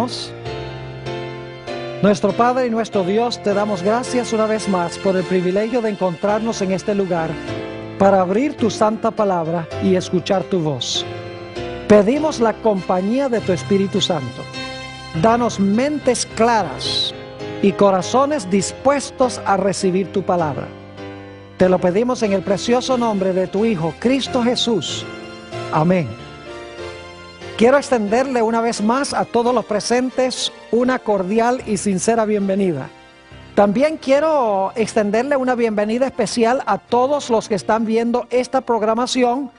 Oremos. Nuestro Padre y nuestro Dios, te damos gracias una vez más por el privilegio de encontrarnos en este lugar para abrir tu santa palabra y escuchar tu voz. Pedimos la compañía de tu Espíritu Santo. Danos mentes claras y corazones dispuestos a recibir tu palabra. Te lo pedimos en el precioso nombre de tu Hijo, Cristo Jesús. Amén. Quiero extenderle una vez más a todos los presentes una cordial y sincera bienvenida. También quiero extenderle una bienvenida especial a todos los que están viendo esta programación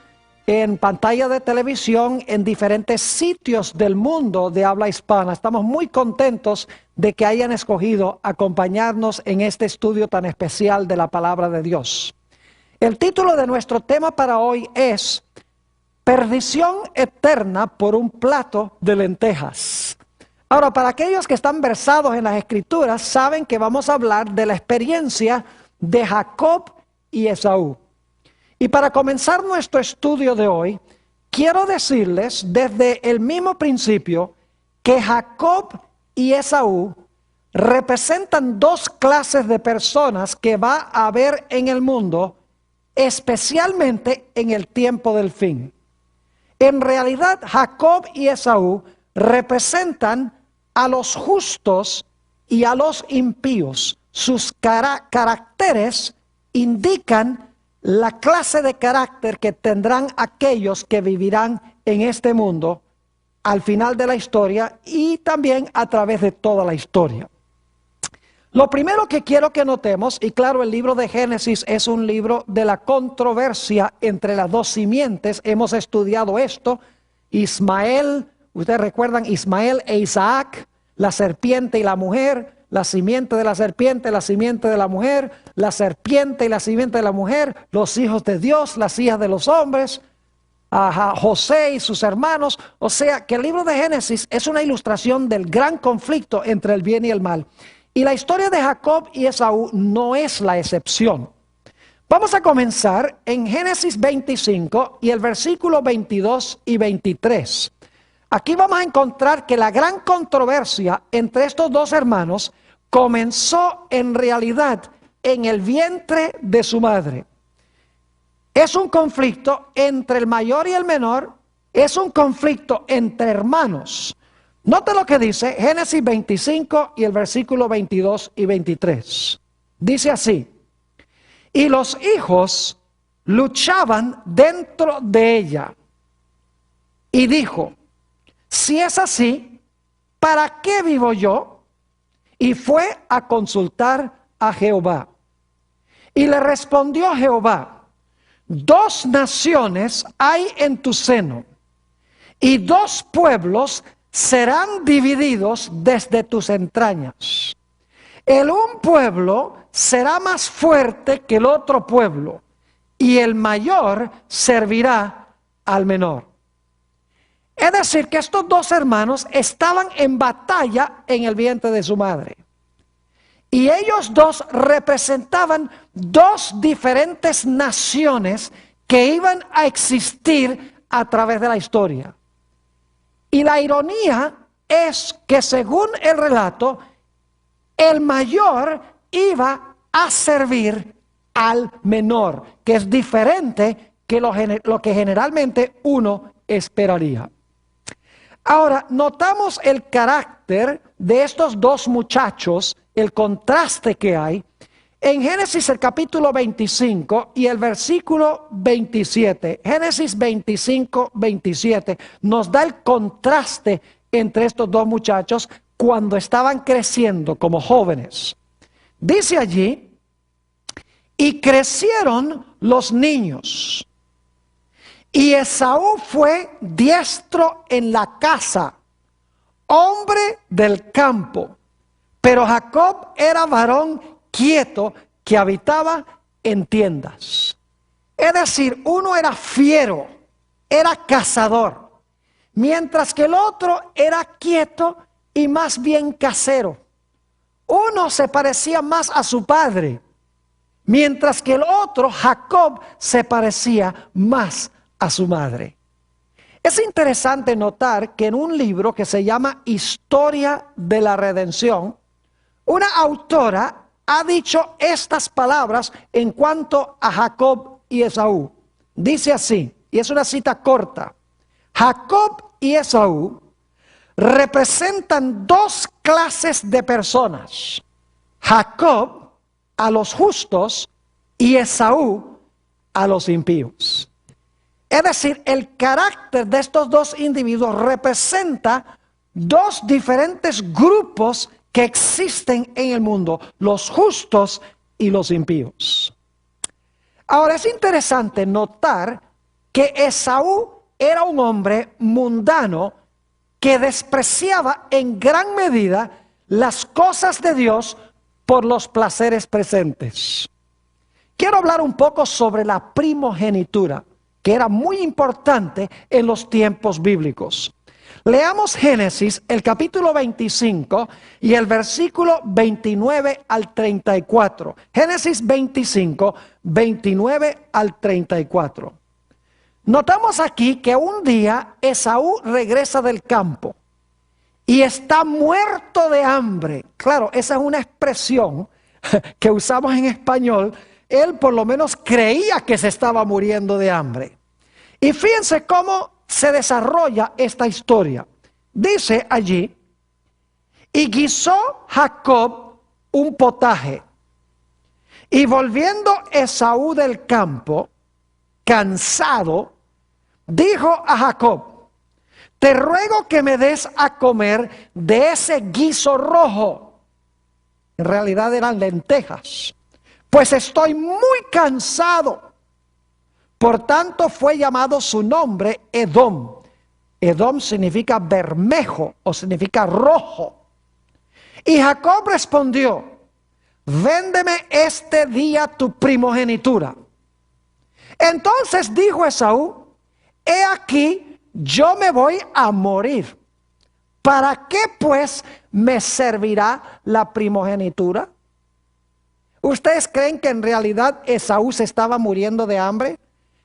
en pantalla de televisión en diferentes sitios del mundo de habla hispana. Estamos muy contentos de que hayan escogido acompañarnos en este estudio tan especial de la palabra de Dios. El título de nuestro tema para hoy es Perdición eterna por un plato de lentejas. Ahora, para aquellos que están versados en las Escrituras, saben que vamos a hablar de la experiencia de Jacob y Esaú. Y para comenzar nuestro estudio de hoy, quiero decirles desde el mismo principio que Jacob y Esaú representan dos clases de personas que va a haber en el mundo, especialmente en el tiempo del fin. En realidad, Jacob y Esaú representan a los justos y a los impíos. Sus caracteres indican la clase de carácter que tendrán aquellos que vivirán en este mundo al final de la historia y también a través de toda la historia. Lo primero que quiero que notemos, y claro, el libro de Génesis es un libro de la controversia entre las dos simientes. Hemos estudiado esto. Ismael, ustedes recuerdan Ismael e Isaac, la serpiente y la mujer, la simiente de la serpiente, la simiente de la mujer, la serpiente y la simiente de la mujer, los hijos de Dios, las hijas de los hombres, José y sus hermanos. O sea que el libro de Génesis es una ilustración del gran conflicto entre el bien y el mal. Y la historia de Jacob y Esaú no es la excepción. Vamos a comenzar en Génesis 25 y el versículo 22 y 23. Aquí vamos a encontrar que la gran controversia entre estos dos hermanos comenzó en realidad en el vientre de su madre. Es un conflicto entre el mayor y el menor, es un conflicto entre hermanos. Note lo que dice Génesis 25 y el versículo 22 y 23. Dice así: y los hijos luchaban dentro de ella. Y dijo: si es así, ¿para qué vivo yo? Y fue a consultar a Jehová. Y le respondió Jehová: dos naciones hay en tu seno, y dos pueblos serán divididos desde tus entrañas. El un pueblo será más fuerte que el otro pueblo, y el mayor servirá al menor. Es decir, que estos dos hermanos estaban en batalla en el vientre de su madre. Y ellos dos representaban dos diferentes naciones que iban a existir a través de la historia. Y la ironía es que según el relato, el mayor iba a servir al menor, que es diferente que lo que generalmente uno esperaría. Ahora, notamos el carácter de estos dos muchachos, el contraste que hay en Génesis el capítulo 25 y el versículo 27. Génesis 25, 27 nos da el contraste entre estos dos muchachos cuando estaban creciendo como jóvenes. Dice allí: y crecieron los niños, y Esaú fue diestro en la caza, hombre del campo, pero Jacob era varón quieto que habitaba en tiendas. Es decir, uno era fiero, era cazador, mientras que el otro era quieto y más bien casero. Uno se parecía más a su padre, mientras que el otro, Jacob, se parecía más a su madre. Es interesante notar que en un libro que se llama Historia de la Redención, una autora ha dicho estas palabras en cuanto a Jacob y Esaú. Dice así, y es una cita corta: Jacob y Esaú representan dos clases de personas. Jacob a los justos y Esaú a los impíos. Es decir, el carácter de estos dos individuos representa dos diferentes grupos que existen en el mundo: los justos y los impíos. Ahora es interesante notar que Esaú era un hombre mundano que despreciaba en gran medida las cosas de Dios por los placeres presentes. Quiero hablar un poco sobre la primogenitura, que era muy importante en los tiempos bíblicos. Leamos Génesis, el capítulo 25 y el versículo 29 al 34. Génesis 25, 29 al 34. Notamos aquí que un día Esaú regresa del campo y está muerto de hambre. Claro, esa es una expresión que usamos en español. Él por lo menos creía que se estaba muriendo de hambre. Y fíjense cómo se desarrolla esta historia. Dice allí: y guisó Jacob un potaje, y volviendo Esaú del campo, cansado, dijo a Jacob: te ruego que me des a comer de ese guiso rojo. En realidad eran lentejas, pues estoy muy cansado. Por tanto fue llamado su nombre Edom. Edom significa bermejo o significa rojo. Y Jacob respondió: véndeme este día tu primogenitura. Entonces dijo Esaú: he aquí, yo me voy a morir. ¿Para qué pues me servirá la primogenitura? ¿Ustedes creen que en realidad Esaú se estaba muriendo de hambre?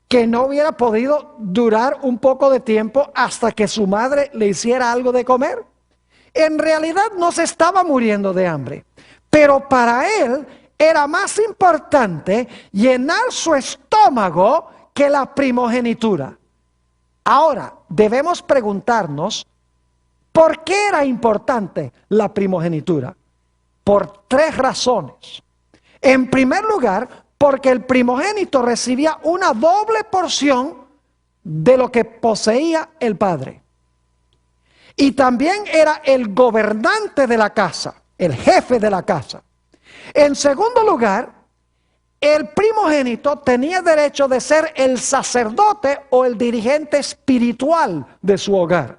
¿Que no hubiera podido durar un poco de tiempo hasta que su madre le hiciera algo de comer? En realidad no se estaba muriendo de hambre, pero para él era más importante llenar su estómago que la primogenitura. Ahora, debemos preguntarnos, ¿por qué era importante la primogenitura? Por tres razones. En primer lugar, porque el primogénito recibía una doble porción de lo que poseía el padre. Y también era el gobernante de la casa, el jefe de la casa. En segundo lugar, el primogénito tenía derecho de ser el sacerdote o el dirigente espiritual de su hogar.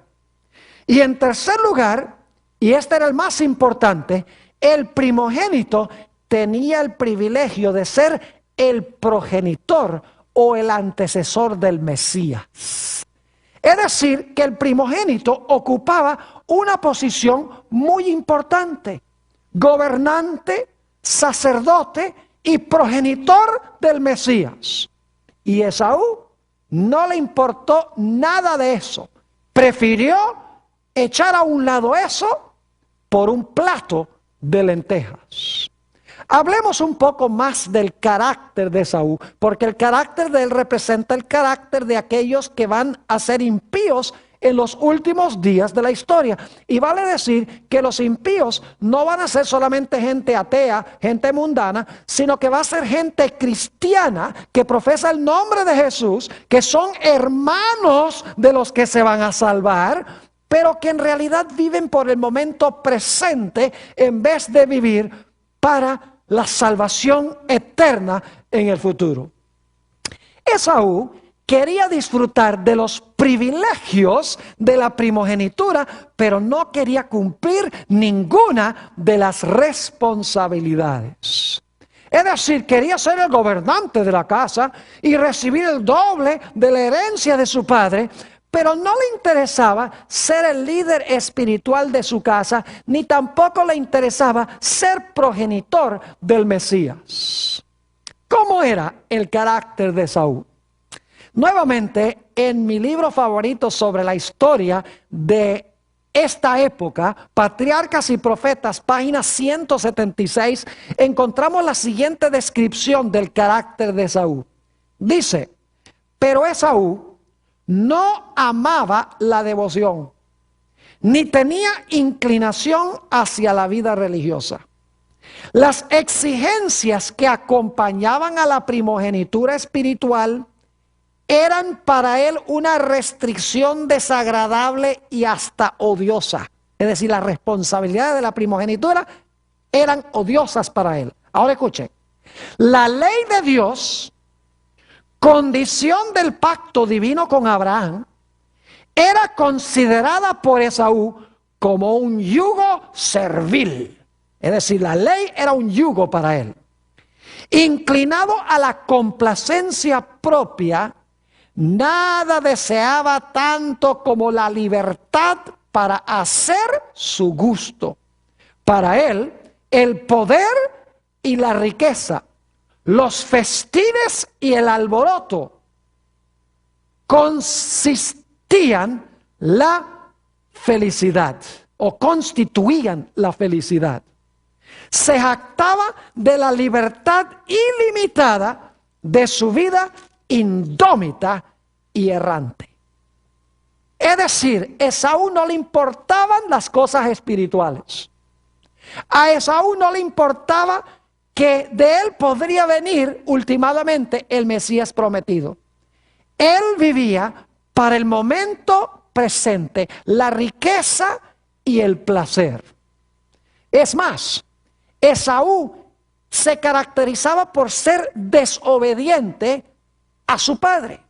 Y en tercer lugar, y este era el más importante, el primogénito tenía el privilegio de ser el progenitor o el antecesor del Mesías. Es decir, que el primogénito ocupaba una posición muy importante: gobernante, sacerdote y progenitor del Mesías. Y Esaú no le importó nada de eso. Prefirió echar a un lado eso por un plato de lentejas. Hablemos un poco más del carácter de Esaú, porque el carácter de él representa el carácter de aquellos que van a ser impíos en los últimos días de la historia. Y vale decir que los impíos no van a ser solamente gente atea, gente mundana, sino que va a ser gente cristiana que profesa el nombre de Jesús, que son hermanos de los que se van a salvar, pero que en realidad viven por el momento presente en vez de vivir para la salvación eterna en el futuro. Esaú quería disfrutar de los privilegios de la primogenitura, pero no quería cumplir ninguna de las responsabilidades. Es decir, quería ser el gobernante de la casa y recibir el doble de la herencia de su padre, pero no le interesaba ser el líder espiritual de su casa, ni tampoco le interesaba ser progenitor del Mesías. ¿Cómo era el carácter de Esaú? Nuevamente, en mi libro favorito sobre la historia de esta época, Patriarcas y Profetas, página 176, encontramos la siguiente descripción del carácter de Esaú. Dice, pero Esaú no amaba la devoción, ni tenía inclinación hacia la vida religiosa. Las exigencias que acompañaban a la primogenitura espiritual eran para él una restricción desagradable y hasta odiosa. Es decir, las responsabilidades de la primogenitura eran odiosas para él. Ahora escuchen, la ley de Dios, condición del pacto divino con Abraham, era considerada por Esaú como un yugo servil. Es decir, la ley era un yugo para él. Inclinado a la complacencia propia, nada deseaba tanto como la libertad para hacer su gusto. Para él, el poder y la riqueza, los festines y el alboroto consistían la felicidad o constituían la felicidad. Se jactaba de la libertad ilimitada de su vida indómita y errante. Es decir, a Esaú no le importaban las cosas espirituales. A Esaú no le importaba que de él podría venir últimamente el Mesías prometido. Él vivía para el momento presente, la riqueza y el placer. Es más, Esaú se caracterizaba por ser desobediente a su padre.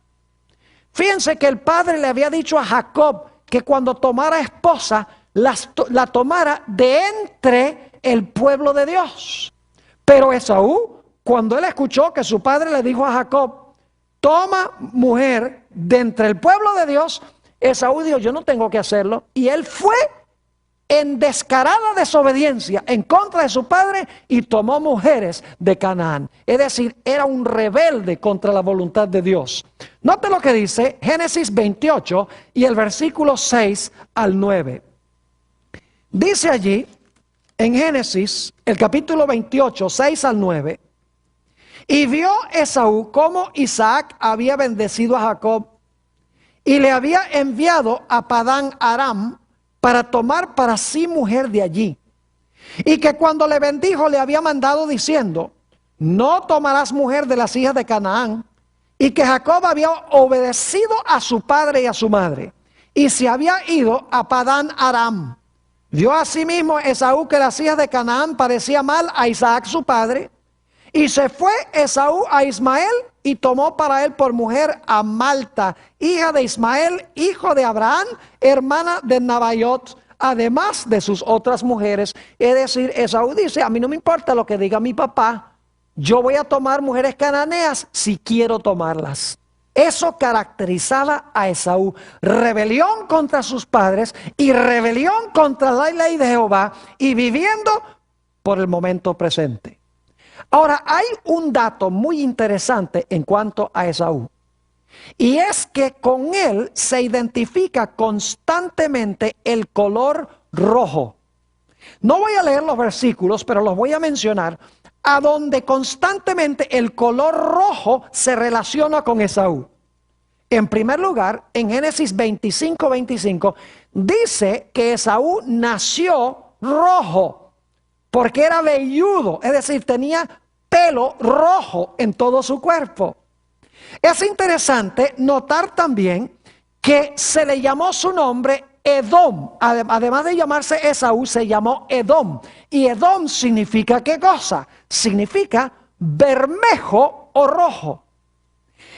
Fíjense que el padre le había dicho a Jacob que cuando tomara esposa, la tomara de entre el pueblo de Dios. Pero Esaú, cuando él escuchó que su padre le dijo a Jacob, toma mujer de entre el pueblo de Dios, Esaú dijo, yo no tengo que hacerlo. Y él fue en descarada desobediencia en contra de su padre y tomó mujeres de Canaán. Es decir, era un rebelde contra la voluntad de Dios. Note lo que dice Génesis 28 y el versículo 6 al 9. Dice allí, en Génesis, el capítulo 28, 6 al 9, y vio Esaú cómo Isaac había bendecido a Jacob y le había enviado a Padán Aram para tomar para sí mujer de allí. Y que cuando le bendijo le había mandado diciendo, no tomarás mujer de las hijas de Canaán. Y que Jacob había obedecido a su padre y a su madre. Y se había ido a Padán Aram. Vio asimismo Esaú que las hijas de Canaán parecían mal a Isaac su padre. Y se fue Esaú a Ismael y tomó para él por mujer a Malta, hija de Ismael, hijo de Abraham, hermana de Nabaiot, además de sus otras mujeres. Es decir, Esaú dice, a mí no me importa lo que diga mi papá, yo voy a tomar mujeres cananeas si quiero tomarlas. Eso caracterizaba a Esaú, rebelión contra sus padres y rebelión contra la ley de Jehová y viviendo por el momento presente. Ahora, hay un dato muy interesante en cuanto a Esaú, y es que con él se identifica constantemente el color rojo. No voy a leer los versículos, pero los voy a mencionar, a donde constantemente el color rojo se relaciona con Esaú. En primer lugar, en Génesis 25, dice que Esaú nació rojo, porque era velludo, es decir, tenía pelo rojo en todo su cuerpo. Es interesante notar también que se le llamó su nombre Edom. Además de llamarse Esaú, se llamó Edom. Y Edom significa ¿qué cosa? Significa bermejo o rojo.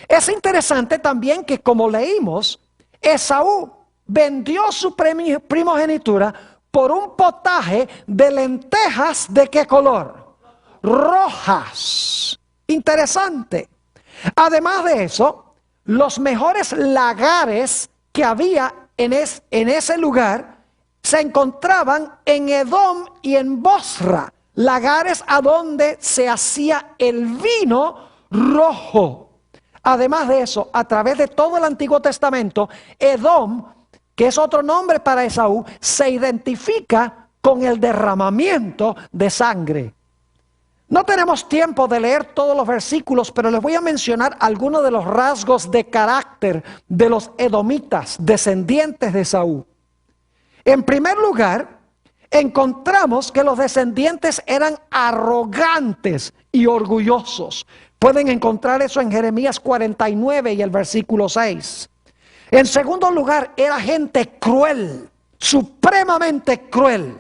Es interesante también que, como leímos, Esaú vendió su primogenitura por un potaje de lentejas. ¿De qué color? Rojas. Interesante. Además de eso, los mejores lagares que había en ese lugar se encontraban en Edom y en Bosra, lagares a donde se hacía el vino rojo. Además de eso, a través de todo el Antiguo Testamento, Edom, que es otro nombre para Esaú, se identifica con el derramamiento de sangre. No tenemos tiempo de leer todos los versículos, pero les voy a mencionar algunos de los rasgos de carácter de los edomitas, descendientes de Esaú. En primer lugar, encontramos que los descendientes eran arrogantes y orgullosos. Pueden encontrar eso en Jeremías 49 y el versículo 6. En segundo lugar, era gente cruel, supremamente cruel.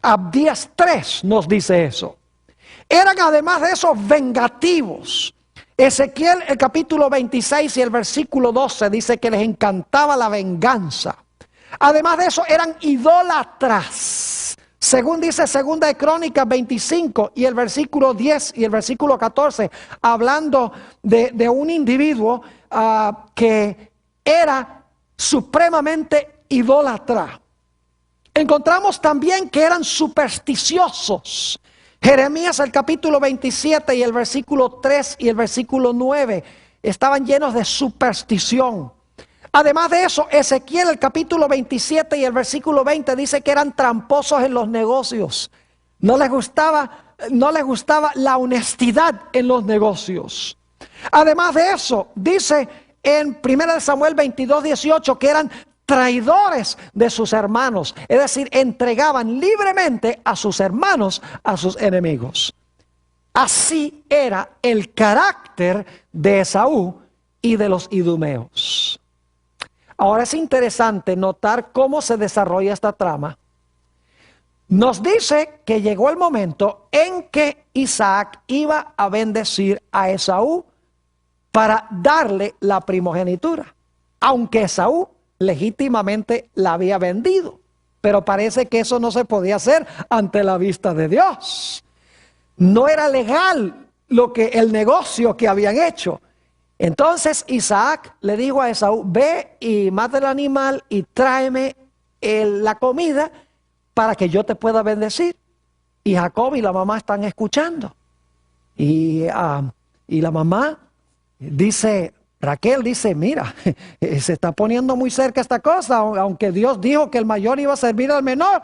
Abdías 3 nos dice eso. Eran además de eso vengativos. Ezequiel, el capítulo 26 y el versículo 12 dice que les encantaba la venganza. Además de eso eran idólatras. Según dice Segunda de Crónicas 25 y el versículo 10 y el versículo 14, hablando de un individuo que era supremamente idólatra. Encontramos también que eran supersticiosos. Jeremías el capítulo 27 y el versículo 3 y el versículo 9 estaban llenos de superstición. Además de eso, Ezequiel el capítulo 27 y el versículo 20 dice que eran tramposos en los negocios. No les gustaba la honestidad en los negocios. Además de eso, dice en 1 Samuel 22, 18 que eran traidores de sus hermanos, es decir, entregaban libremente a sus hermanos a sus enemigos. Así era el carácter de Esaú y de los idumeos. Ahora es interesante notar cómo se desarrolla esta trama. Nos dice que llegó el momento en que Isaac iba a bendecir a Esaú para darle la primogenitura, aunque Esaú legítimamente la había vendido, pero parece que eso no se podía hacer ante la vista de Dios. No era legal el negocio que habían hecho. Entonces Isaac le dijo a Esaú: ve y mata el animal y tráeme la comida para que yo te pueda bendecir. Y Jacob y la mamá están escuchando. Y la mamá dice, Raquel dice: mira, se está poniendo muy cerca esta cosa, aunque Dios dijo que el mayor iba a servir al menor.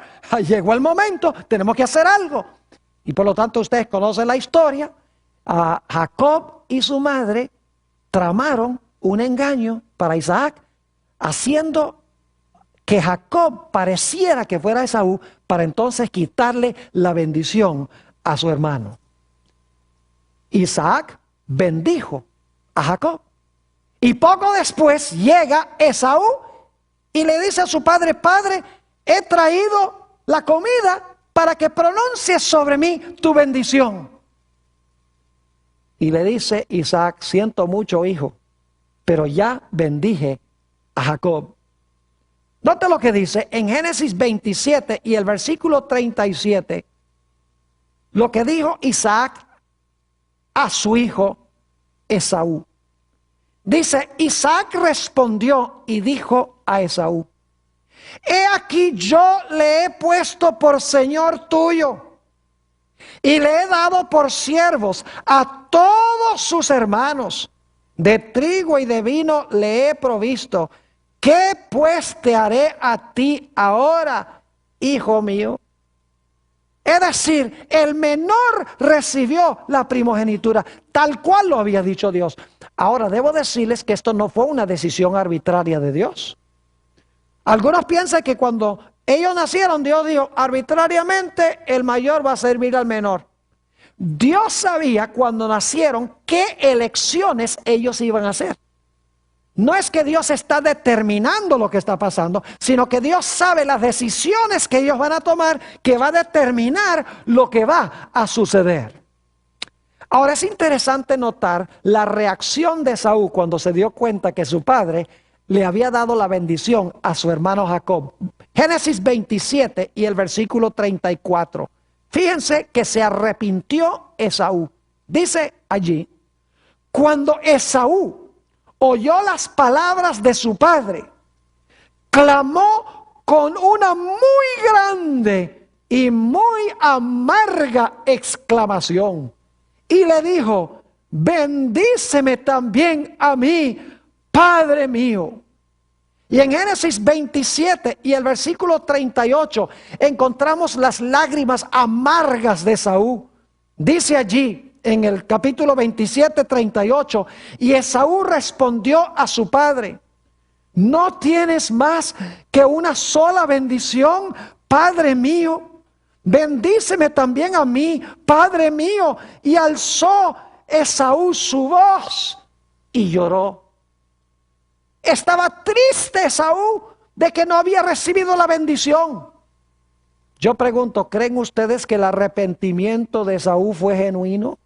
Llegó el momento, tenemos que hacer algo. Y por lo tanto ustedes conocen la historia. Jacob y su madre tramaron un engaño para Isaac, haciendo que Jacob pareciera que fuera Esaú, para entonces quitarle la bendición a su hermano. Isaac bendijo a Jacob. Y poco después llega Esaú y le dice a su padre: Padre, he traído la comida para que pronuncies sobre mí tu bendición. Y le dice Isaac: siento mucho, hijo, pero ya bendije a Jacob. Note lo que dice en Génesis 27 y el versículo 37. Lo que dijo Isaac a su hijo Esaú. Dice: Isaac respondió y dijo a Esaú: he aquí yo le he puesto por señor tuyo y le he dado por siervos a todos sus hermanos. De trigo y de vino le he provisto. ¿Qué pues te haré a ti ahora, hijo mío? Es decir, el menor recibió la primogenitura, tal cual lo había dicho Dios. Ahora, debo decirles que esto no fue una decisión arbitraria de Dios. Algunos piensan que cuando ellos nacieron, Dios dijo: arbitrariamente el mayor va a servir al menor. Dios sabía cuando nacieron qué elecciones ellos iban a hacer. No es que Dios está determinando lo que está pasando, sino que Dios sabe las decisiones que ellos van a tomar, que va a determinar lo que va a suceder. Ahora es interesante notar la reacción de Esaú cuando se dio cuenta que su padre le había dado la bendición a su hermano Jacob. Génesis 27 y el versículo 34. Fíjense que se arrepintió Esaú. Dice allí: cuando Esaú oyó las palabras de su padre, clamó con una muy grande y muy amarga exclamación y le dijo: bendíceme también a mí, Padre mío. Y en Génesis 27 y el versículo 38 encontramos las lágrimas amargas de Esaú. Dice allí en el capítulo 27, 38, y Esaú respondió a su padre: ¿no tienes más que una sola bendición, Padre mío? Bendíceme también a mí, Padre mío. Y alzó Esaú su voz y lloró. Estaba triste Esaú de que no había recibido la bendición. Yo pregunto, ¿creen ustedes que el arrepentimiento de Esaú fue genuino?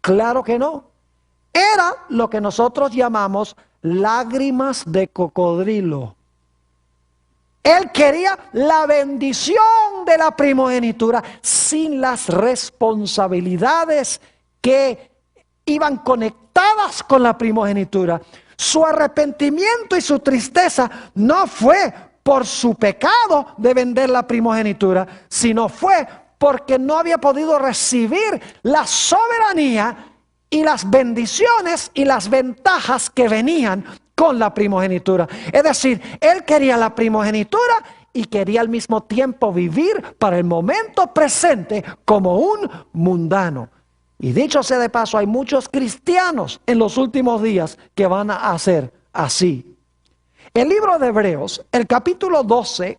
Claro que no. Era lo que nosotros llamamos lágrimas de cocodrilo. Él quería la bendición de la primogenitura sin las responsabilidades que iban conectadas con la primogenitura. Su arrepentimiento y su tristeza no fue por su pecado de vender la primogenitura, sino fue porque no había podido recibir la soberanía y las bendiciones y las ventajas que venían con la primogenitura. Es decir, él quería la primogenitura y quería al mismo tiempo vivir para el momento presente como un mundano. Y dicho sea de paso, hay muchos cristianos en los últimos días que van a hacer así. El libro de Hebreos, el capítulo 12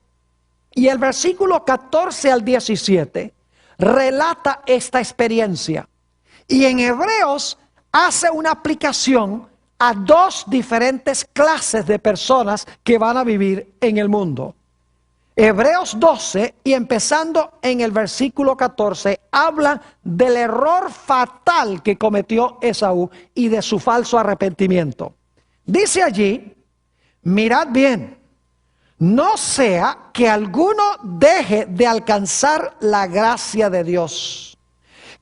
y el versículo 14 al 17, relata esta experiencia. Y en Hebreos hace una aplicación a dos diferentes clases de personas que van a vivir en el mundo. Hebreos 12 y empezando en el versículo 14 habla del error fatal que cometió Esaú y de su falso arrepentimiento. Dice allí: mirad bien, no sea que alguno deje de alcanzar la gracia de Dios,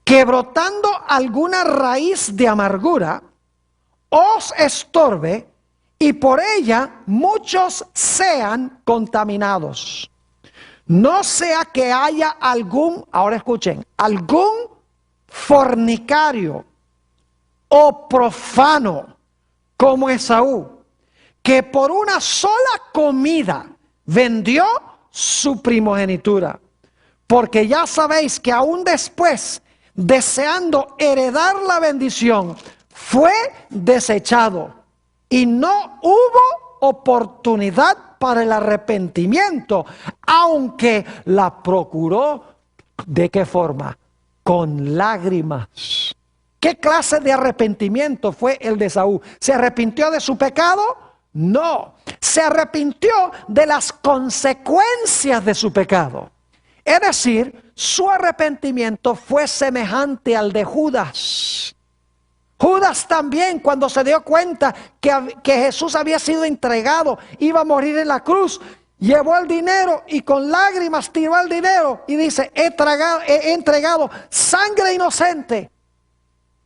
que brotando alguna raíz de amargura os estorbe y por ella muchos sean contaminados. No sea que haya algún, ahora escuchen, algún fornicario o profano como Esaú, que por una sola comida vendió su primogenitura. Porque ya sabéis que aún después, deseando heredar la bendición, fue desechado. Y no hubo oportunidad para el arrepentimiento, aunque la procuró. ¿De qué forma? Con lágrimas. ¿Qué clase de arrepentimiento fue el de Esaú? ¿Se arrepintió de su pecado? No. Se arrepintió de las consecuencias de su pecado. Es decir, su arrepentimiento fue semejante al de Judas. Judas también, cuando se dio cuenta que Jesús había sido entregado, iba a morir en la cruz, llevó el dinero y con lágrimas tiró el dinero y dice: he entregado sangre inocente.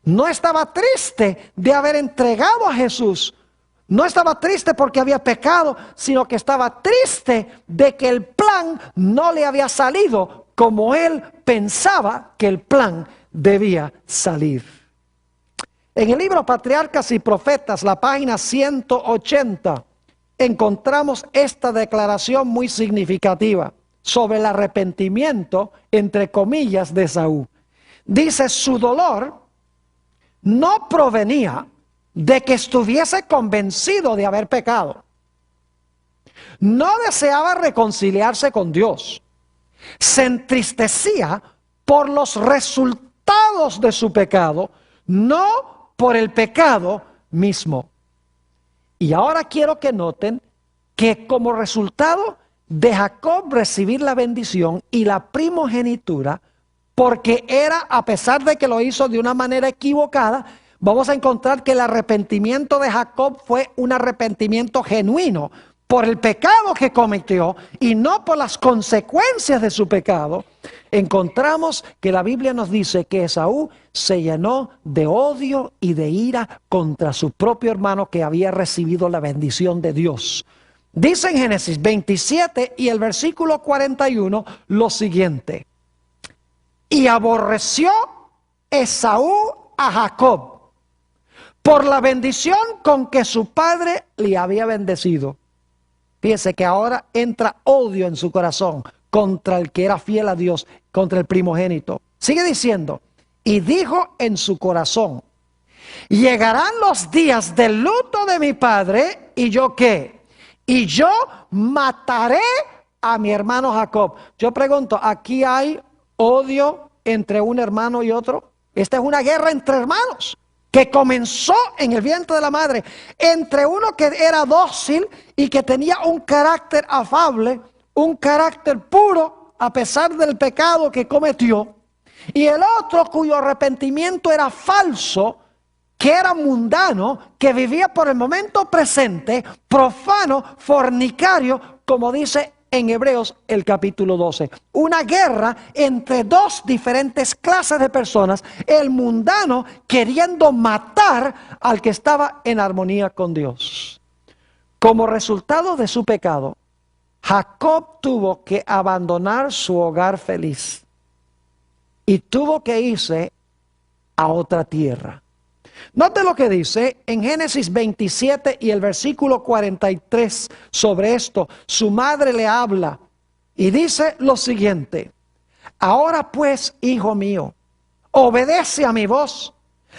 No estaba triste de haber entregado a Jesús. No estaba triste porque había pecado, sino que estaba triste de que el plan no le había salido como él pensaba que el plan debía salir. En el libro Patriarcas y Profetas, la página 180, encontramos esta declaración muy significativa sobre el arrepentimiento, entre comillas, de Esaú. Dice: su dolor no provenía de que estuviese convencido de haber pecado. No deseaba reconciliarse con Dios. Se entristecía por los resultados de su pecado, no por el pecado mismo. Y ahora quiero que noten que como resultado de Jacob recibir la bendición y la primogenitura, porque era, a pesar de que lo hizo de una manera equivocada, vamos a encontrar que el arrepentimiento de Jacob fue un arrepentimiento genuino por el pecado que cometió y no por las consecuencias de su pecado. Encontramos que la Biblia nos dice que Esaú se llenó de odio y de ira contra su propio hermano que había recibido la bendición de Dios. Dice en Génesis 27 y el versículo 41 lo siguiente: y aborreció Esaú a Jacob por la bendición con que su padre le había bendecido. Fíjese que ahora entra odio en su corazón contra el que era fiel a Dios, contra el primogénito. Sigue diciendo, y dijo en su corazón, llegarán los días del luto de mi padre, ¿y yo qué? Y yo mataré a mi hermano Jacob. Yo pregunto, ¿aquí hay odio entre un hermano y otro? Esta es una guerra entre hermanos que comenzó en el vientre de la madre, entre uno que era dócil y que tenía un carácter afable, un carácter puro a pesar del pecado que cometió, y el otro cuyo arrepentimiento era falso, que era mundano, que vivía por el momento presente, profano, fornicario, como dice en Hebreos el capítulo 12. Una guerra entre dos diferentes clases de personas, el mundano queriendo matar al que estaba en armonía con Dios. Como resultado de su pecado, Jacob tuvo que abandonar su hogar feliz y tuvo que irse a otra tierra. Note lo que dice en Génesis 27 y el versículo 43 sobre esto. Su madre le habla y dice lo siguiente: ahora pues, hijo mío, obedece a mi voz,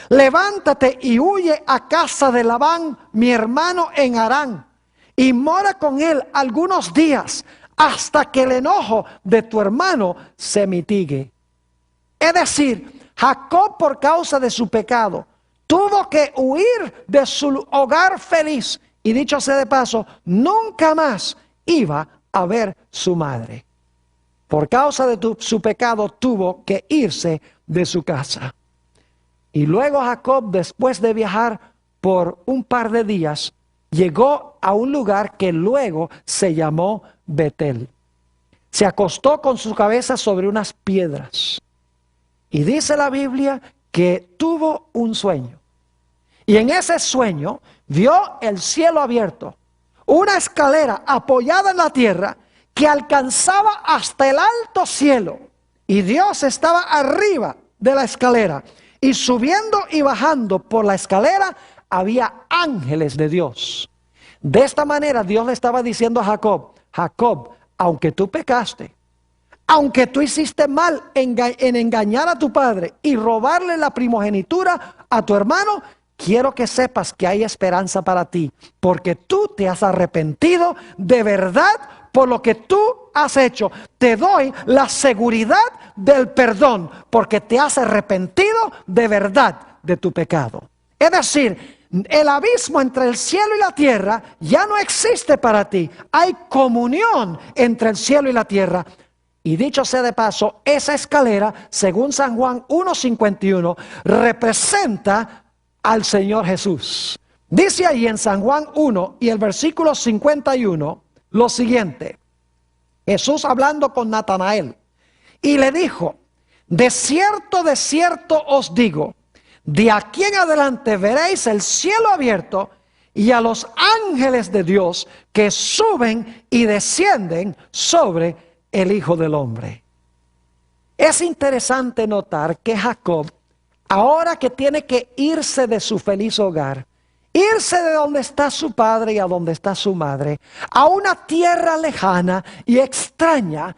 levántate y huye a casa de Labán, mi hermano en Harán, y mora con él algunos días hasta que el enojo de tu hermano se mitigue. Es decir, Jacob, por causa de su pecado, tuvo que huir de su hogar feliz. Y dicho sea de paso, nunca más iba a ver su madre. Por causa de su pecado, tuvo que irse de su casa. Y luego Jacob, después de viajar por un par de días, llegó a un lugar que luego se llamó Betel. Se acostó con su cabeza sobre unas piedras. Y dice la Biblia que tuvo un sueño. Y en ese sueño vio el cielo abierto, una escalera apoyada en la tierra que alcanzaba hasta el alto cielo. Y Dios estaba arriba de la escalera. Y subiendo y bajando por la escalera había ángeles de Dios. De esta manera Dios le estaba diciendo a Jacob: Jacob, aunque tú pecaste, aunque tú hiciste mal en engañar a tu padre y robarle la primogenitura a tu hermano, quiero que sepas que hay esperanza para ti, porque tú te has arrepentido de verdad por lo que tú has hecho. Te doy la seguridad del perdón, porque te has arrepentido de verdad de tu pecado. Es decir, el abismo entre el cielo y la tierra ya no existe para ti. Hay comunión entre el cielo y la tierra. Y dicho sea de paso, esa escalera, según San Juan 1:51, representa al Señor Jesús. Dice ahí en San Juan 1 y el versículo 51 lo siguiente: Jesús hablando con Natanael, y le dijo: de cierto os digo, de aquí en adelante veréis el cielo abierto y a los ángeles de Dios que suben y descienden sobre el Hijo del Hombre. Es interesante notar que Jacob, ahora que tiene que irse de su feliz hogar, irse de donde está su padre y a donde está su madre, a una tierra lejana y extraña,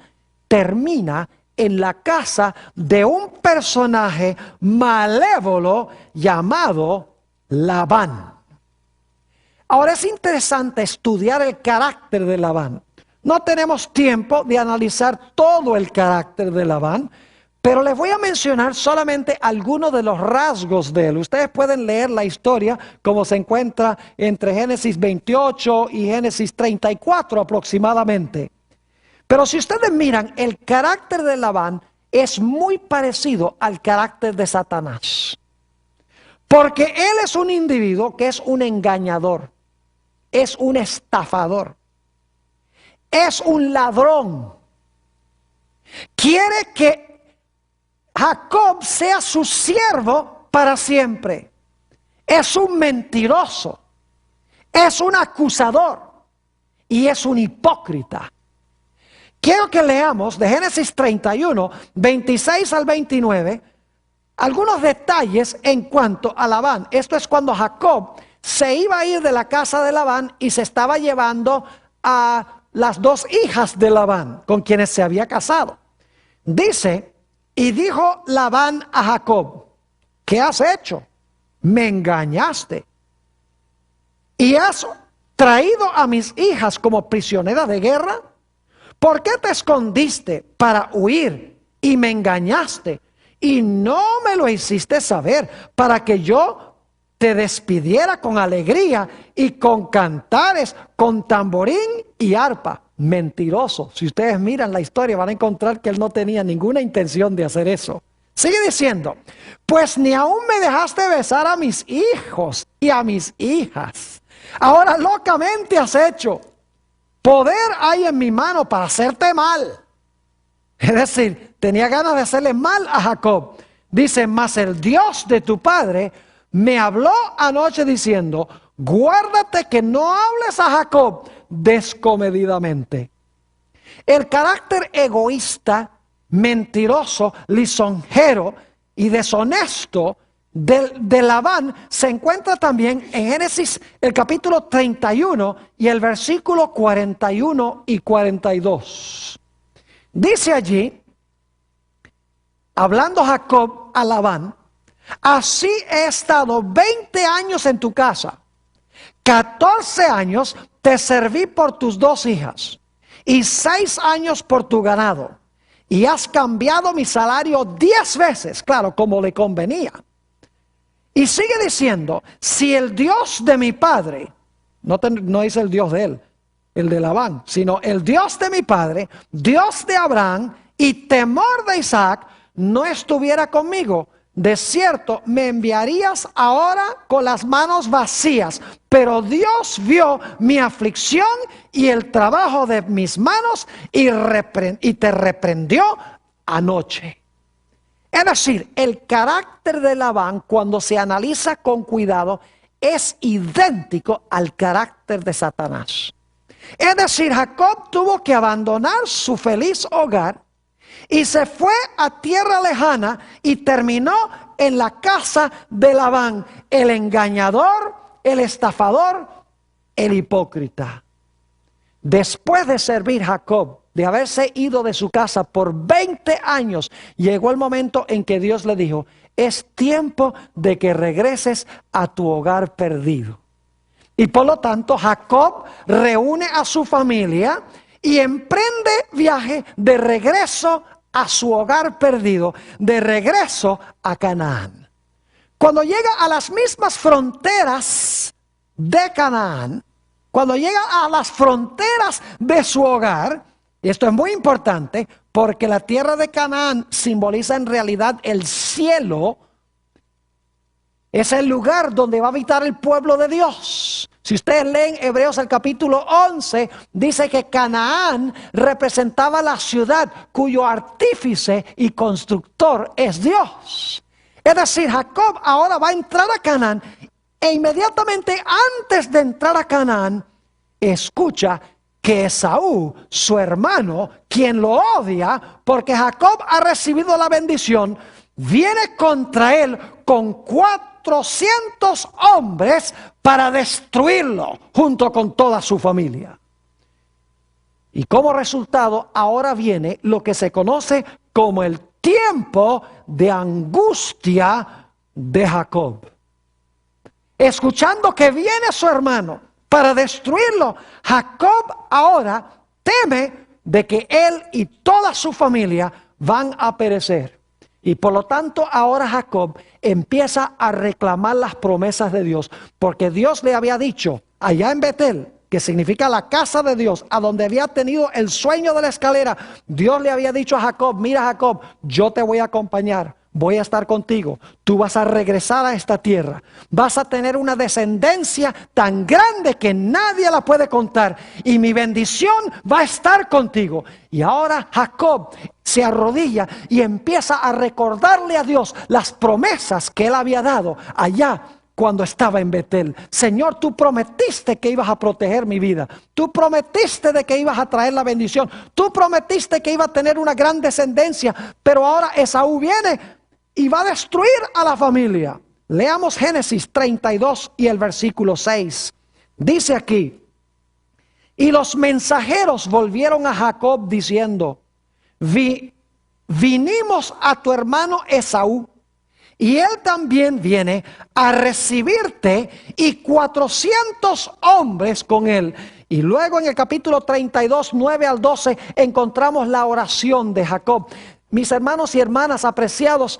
termina en la casa de un personaje malévolo llamado Labán. Ahora es interesante estudiar el carácter de Labán. No tenemos tiempo de analizar todo el carácter de Labán, pero les voy a mencionar solamente algunos de los rasgos de él. Ustedes pueden leer la historia como se encuentra entre Génesis 28 y Génesis 34 aproximadamente. Pero si ustedes miran, el carácter de Labán es muy parecido al carácter de Satanás. Porque él es un individuo que es un engañador, es un estafador, es un ladrón. Quiere que Jacob sea su siervo para siempre. Es un mentiroso, es un acusador y es un hipócrita. Quiero que leamos de Génesis 31, 26 al 29, algunos detalles en cuanto a Labán. Esto es cuando Jacob se iba a ir de la casa de Labán y se estaba llevando a las dos hijas de Labán, con quienes se había casado. Dice, y dijo Labán a Jacob, ¿qué has hecho? Me engañaste y has traído a mis hijas como prisioneras de guerra. ¿Por qué te escondiste para huir y me engañaste? Y no me lo hiciste saber para que yo te despidiera con alegría y con cantares, con tamborín y arpa. Mentiroso. Si ustedes miran la historia van a encontrar que él no tenía ninguna intención de hacer eso. Sigue diciendo, pues ni aún me dejaste besar a mis hijos y a mis hijas. Ahora locamente has hecho. Poder hay en mi mano para hacerte mal. Es decir, tenía ganas de hacerle mal a Jacob. Dice, mas el Dios de tu padre me habló anoche diciendo, guárdate que no hables a Jacob descomedidamente. El carácter egoísta, mentiroso, lisonjero y deshonesto de Labán se encuentra también en Génesis el capítulo 31 y el versículo 41 y 42. Dice allí, hablando Jacob a Labán, así he estado 20 años en tu casa, 14 años te serví por tus dos hijas y 6 años por tu ganado, y has cambiado mi salario 10 veces, claro, como le convenía. Y sigue diciendo, si el Dios de mi padre, no dice el Dios de él, el de Labán, sino el Dios de mi padre, Dios de Abraham y temor de Isaac, no estuviera conmigo, de cierto me enviarías ahora con las manos vacías. Pero Dios vio mi aflicción y el trabajo de mis manos y te reprendió anoche. Es decir, el carácter de Labán, cuando se analiza con cuidado, es idéntico al carácter de Satanás. Es decir, Jacob tuvo que abandonar su feliz hogar y se fue a tierra lejana y terminó en la casa de Labán, el engañador, el estafador, el hipócrita. Después de servir Jacob, de haberse ido de su casa por 20 años, llegó el momento en que Dios le dijo, es tiempo de que regreses a tu hogar perdido. Y por lo tanto, Jacob reúne a su familia y emprende viaje de regreso a su hogar perdido, de regreso a Canaán. Cuando llega a las mismas fronteras de Canaán, cuando llega a las fronteras de su hogar, y esto es muy importante porque la tierra de Canaán simboliza en realidad el cielo, es el lugar donde va a habitar el pueblo de Dios. Si ustedes leen Hebreos el capítulo 11, dice que Canaán representaba la ciudad cuyo artífice y constructor es Dios. Es decir, Jacob ahora va a entrar a Canaán e inmediatamente antes de entrar a Canaán, escucha que Esaú, su hermano, quien lo odia porque Jacob ha recibido la bendición, viene contra él con 400 hombres para destruirlo junto con toda su familia. Y como resultado ahora viene lo que se conoce como el tiempo de angustia de Jacob. Escuchando que viene su hermano para destruirlo, Jacob ahora teme de que él y toda su familia van a perecer. Y por lo tanto ahora Jacob empieza a reclamar las promesas de Dios, porque Dios le había dicho allá en Betel, que significa la casa de Dios, a donde había tenido el sueño de la escalera, Dios le había dicho a Jacob, mira Jacob, yo te voy a acompañar, voy a estar contigo, tú vas a regresar a esta tierra, vas a tener una descendencia tan grande que nadie la puede contar y mi bendición va a estar contigo. Y ahora Jacob se arrodilla y empieza a recordarle a Dios las promesas que él había dado allá cuando estaba en Betel. Señor, tú prometiste que ibas a proteger mi vida. Tú prometiste de que ibas a traer la bendición. Tú prometiste que iba a tener una gran descendencia. Pero ahora Esaú viene y va a destruir a la familia. Leamos Génesis 32 y el versículo 6. Dice aquí: y los mensajeros volvieron a Jacob diciendo: vinimos a tu hermano Esaú, y él también viene a recibirte, y 400 hombres con él. Y luego en el capítulo 32, 9 al 12, encontramos la oración de Jacob. Mis hermanos y hermanas apreciados,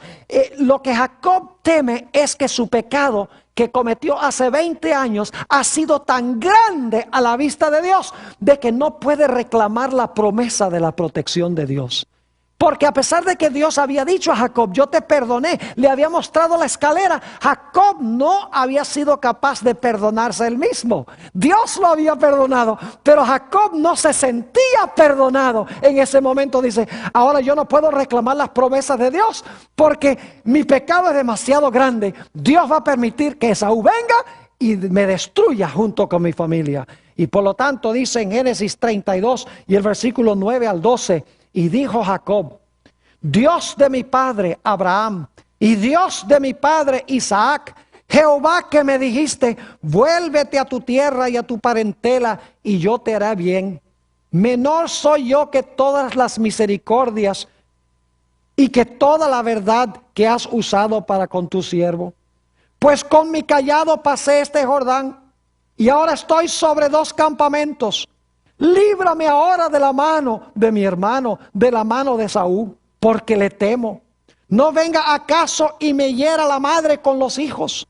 lo que Jacob teme es que su pecado que cometió hace 20 años ha sido tan grande a la vista de Dios, de que no puede reclamar la promesa de la protección de Dios. Porque a pesar de que Dios había dicho a Jacob: yo te perdoné, le había mostrado la escalera, Jacob no había sido capaz de perdonarse él mismo. Dios lo había perdonado, pero Jacob no se sentía perdonado. En ese momento dice: ahora yo no puedo reclamar las promesas de Dios, porque mi pecado es demasiado grande. Dios va a permitir que Esaú venga y me destruya junto con mi familia. Y por lo tanto dice en Génesis 32 y el versículo 9 al 12: y dijo Jacob: Dios de mi padre Abraham y Dios de mi padre Isaac, Jehová que me dijiste: vuélvete a tu tierra y a tu parentela, y yo te haré bien. Menor soy yo que todas las misericordias y que toda la verdad que has usado para con tu siervo. Pues con mi cayado pasé este Jordán, y ahora estoy sobre 2 campamentos. Líbrame ahora de la mano de mi hermano, de la mano de Esaú, porque le temo. No venga acaso y me hiera la madre con los hijos.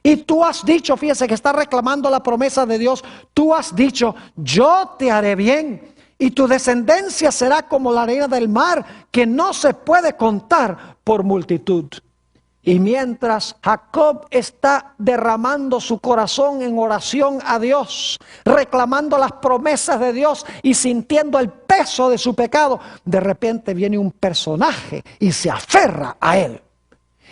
Y tú has dicho, fíjese que está reclamando la promesa de Dios, tú has dicho: yo te haré bien, y tu descendencia será como la arena del mar, que no se puede contar por multitud. Y mientras Jacob está derramando su corazón en oración a Dios, reclamando las promesas de Dios y sintiendo el peso de su pecado, de repente viene un personaje y se aferra a él.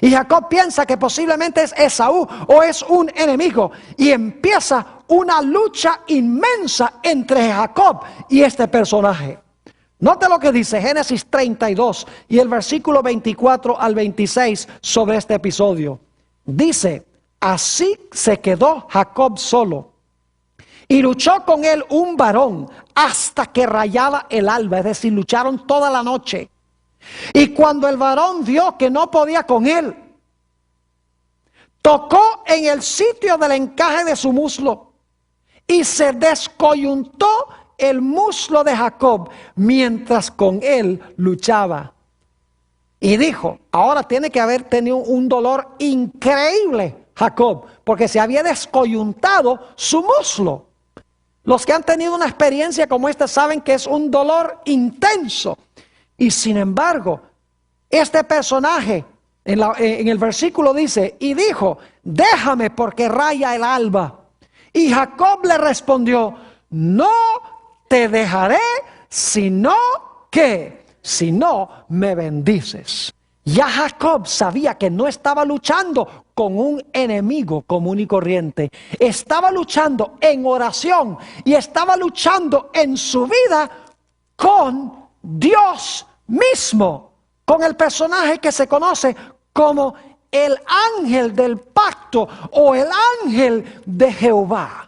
Y Jacob piensa que posiblemente es Esaú o es un enemigo, y empieza una lucha inmensa entre Jacob y este personaje. Note lo que dice Génesis 32 y el versículo 24 al 26 sobre este episodio. Dice: así se quedó Jacob solo, y luchó con él un varón hasta que rayaba el alba, es decir, lucharon toda la noche. Y cuando el varón vio que no podía con él, tocó en el sitio del encaje de su muslo, y se descoyuntó el muslo de Jacob mientras con él luchaba. Y dijo: ahora tiene que haber tenido un dolor increíble Jacob, porque se había descoyuntado su muslo. Los que han tenido una experiencia como esta saben que es un dolor intenso. Y sin embargo, este personaje en el versículo dice: y dijo: déjame, porque raya el alba. Y Jacob le respondió: no te dejaré, sino me bendices. Ya Jacob sabía que no estaba luchando con un enemigo común y corriente. Estaba luchando en oración y estaba luchando en su vida con Dios mismo, con el personaje que se conoce como el ángel del pacto o el ángel de Jehová.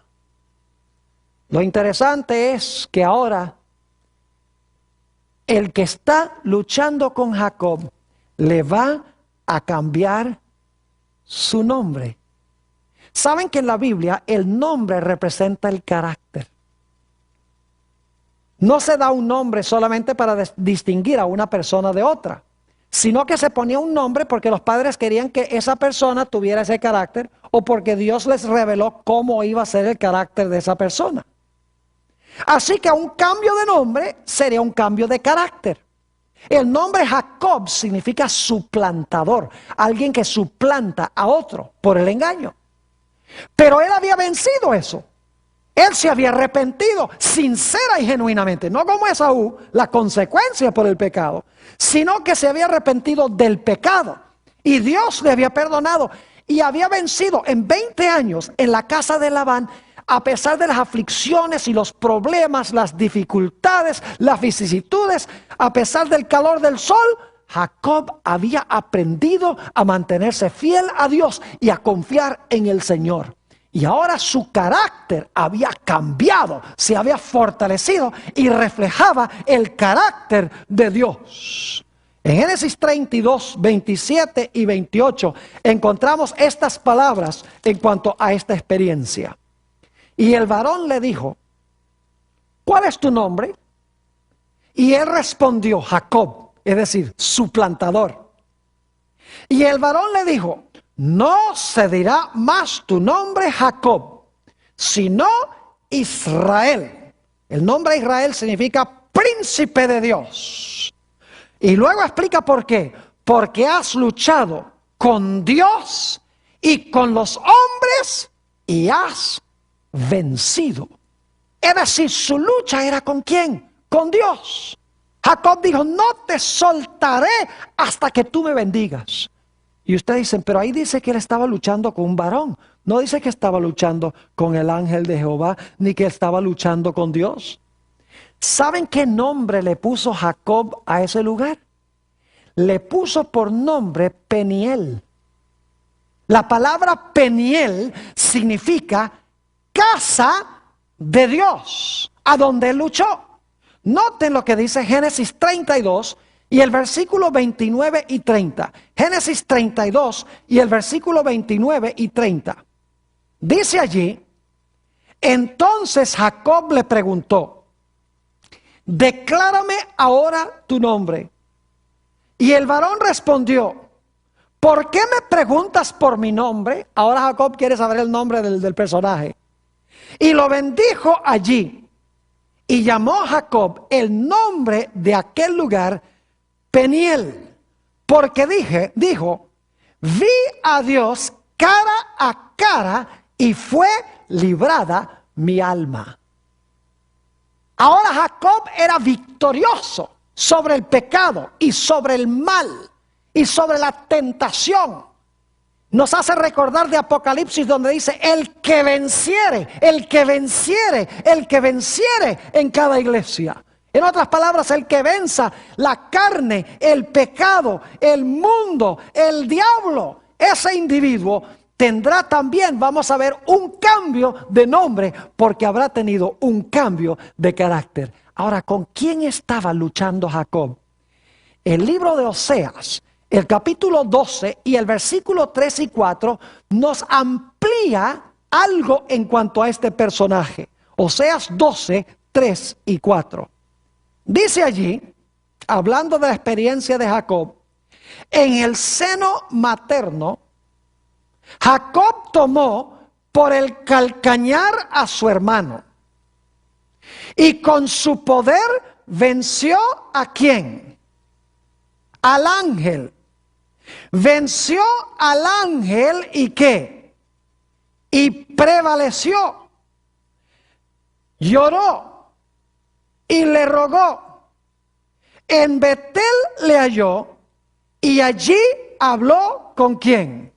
Lo interesante es que ahora el que está luchando con Jacob le va a cambiar su nombre. Saben que en la Biblia el nombre representa el carácter. No se da un nombre solamente para distinguir a una persona de otra, sino que se ponía un nombre porque los padres querían que esa persona tuviera ese carácter, o porque Dios les reveló cómo iba a ser el carácter de esa persona. Así que un cambio de nombre sería un cambio de carácter. El nombre Jacob significa suplantador, alguien que suplanta a otro por el engaño. Pero él había vencido eso. Él se había arrepentido sincera y genuinamente, no como Esaú, la consecuencia por el pecado, sino que se había arrepentido del pecado y Dios le había perdonado y había vencido en 20 años en la casa de Labán. A pesar de las aflicciones y los problemas, las dificultades, las vicisitudes, a pesar del calor del sol, Jacob había aprendido a mantenerse fiel a Dios y a confiar en el Señor. Y ahora su carácter había cambiado, se había fortalecido y reflejaba el carácter de Dios. En Génesis 32, 27 y 28 encontramos estas palabras en cuanto a esta experiencia. Y el varón le dijo, ¿cuál es tu nombre? Y él respondió, Jacob, es decir, suplantador. Y el varón le dijo, no se dirá más tu nombre Jacob, sino Israel. El nombre Israel significa príncipe de Dios. Y luego explica por qué. Porque has luchado con Dios y con los hombres y has vencido. Es decir, su lucha era ¿con quién? Con Dios. Jacob dijo, no te soltaré hasta que tú me bendigas. Y ustedes dicen, pero ahí dice que él estaba luchando con un varón. No dice que estaba luchando con el ángel de Jehová, ni que estaba luchando con Dios. ¿Saben qué nombre le puso Jacob a ese lugar? Le puso por nombre Peniel. La palabra Peniel significa casa de Dios, a donde él luchó. Noten lo que dice Génesis 32 y el versículo 29 y 30. Génesis 32 y el versículo 29 y 30. Dice allí, entonces Jacob le preguntó, declárame ahora tu nombre. Y el varón respondió, ¿por qué me preguntas por mi nombre? Ahora Jacob quiere saber el nombre del personaje. Y lo bendijo allí. Y llamó Jacob el nombre de aquel lugar Peniel. Porque dijo, vi a Dios cara a cara y fue librada mi alma. Ahora Jacob era victorioso sobre el pecado y sobre el mal y sobre la tentación. Nos hace recordar de Apocalipsis donde dice, el que venciere en cada iglesia. En otras palabras, el que venza la carne, el pecado, el mundo, el diablo, ese individuo tendrá también, vamos a ver, un cambio de nombre porque habrá tenido un cambio de carácter. Ahora, ¿con quién estaba luchando Jacob? El libro de Oseas, el capítulo 12 y el versículo 3 y 4 nos amplía algo en cuanto a este personaje. Oseas 12, 3 y 4. Dice allí, hablando de la experiencia de Jacob, en el seno materno, Jacob tomó por el calcañar a su hermano y con su poder venció ¿a quién? Al ángel. Venció al ángel y ¿qué? Y prevaleció. Lloró y le rogó. En Betel le halló y allí habló ¿con quién?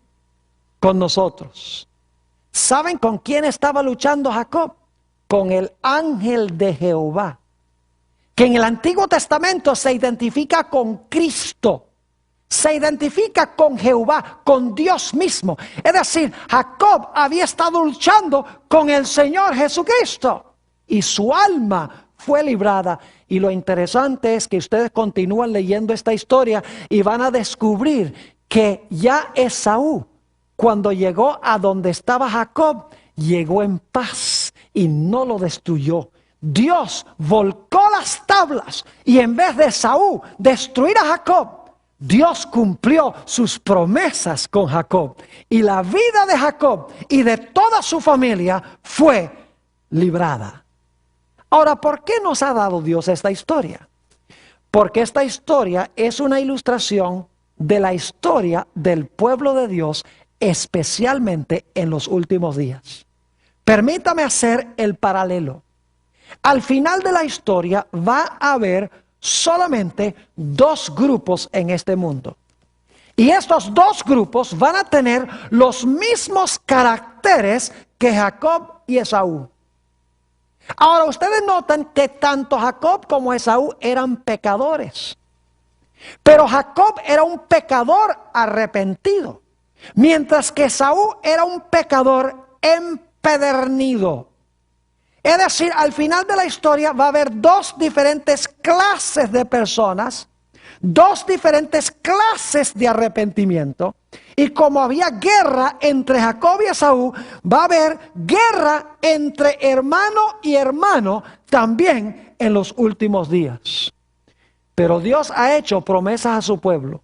Con nosotros. ¿Saben con quién estaba luchando Jacob? Con el ángel de Jehová, que en el Antiguo Testamento se identifica con Cristo, se identifica con Jehová, con Dios mismo. Es decir, Jacob había estado luchando con el Señor Jesucristo y su alma fue librada. Y lo interesante es que ustedes continúan leyendo esta historia y van a descubrir que ya Esaú, cuando llegó a donde estaba Jacob, llegó en paz y no lo destruyó. Dios volcó las tablas y en vez de Esaú destruir a Jacob, Dios cumplió sus promesas con Jacob. Y la vida de Jacob y de toda su familia fue librada. Ahora, ¿por qué nos ha dado Dios esta historia? Porque esta historia es una ilustración de la historia del pueblo de Dios, especialmente en los últimos días. Permítame hacer el paralelo. Al final de la historia va a haber solamente dos grupos en este mundo. Y estos dos grupos van a tener los mismos caracteres que Jacob y Esaú. Ahora ustedes notan que tanto Jacob como Esaú eran pecadores. Pero Jacob era un pecador arrepentido, mientras que Esaú era un pecador empedernido. Es decir, al final de la historia va a haber dos diferentes clases de personas, dos diferentes clases de arrepentimiento. Y como había guerra entre Jacob y Esaú, va a haber guerra entre hermano y hermano también en los últimos días. Pero Dios ha hecho promesas a su pueblo.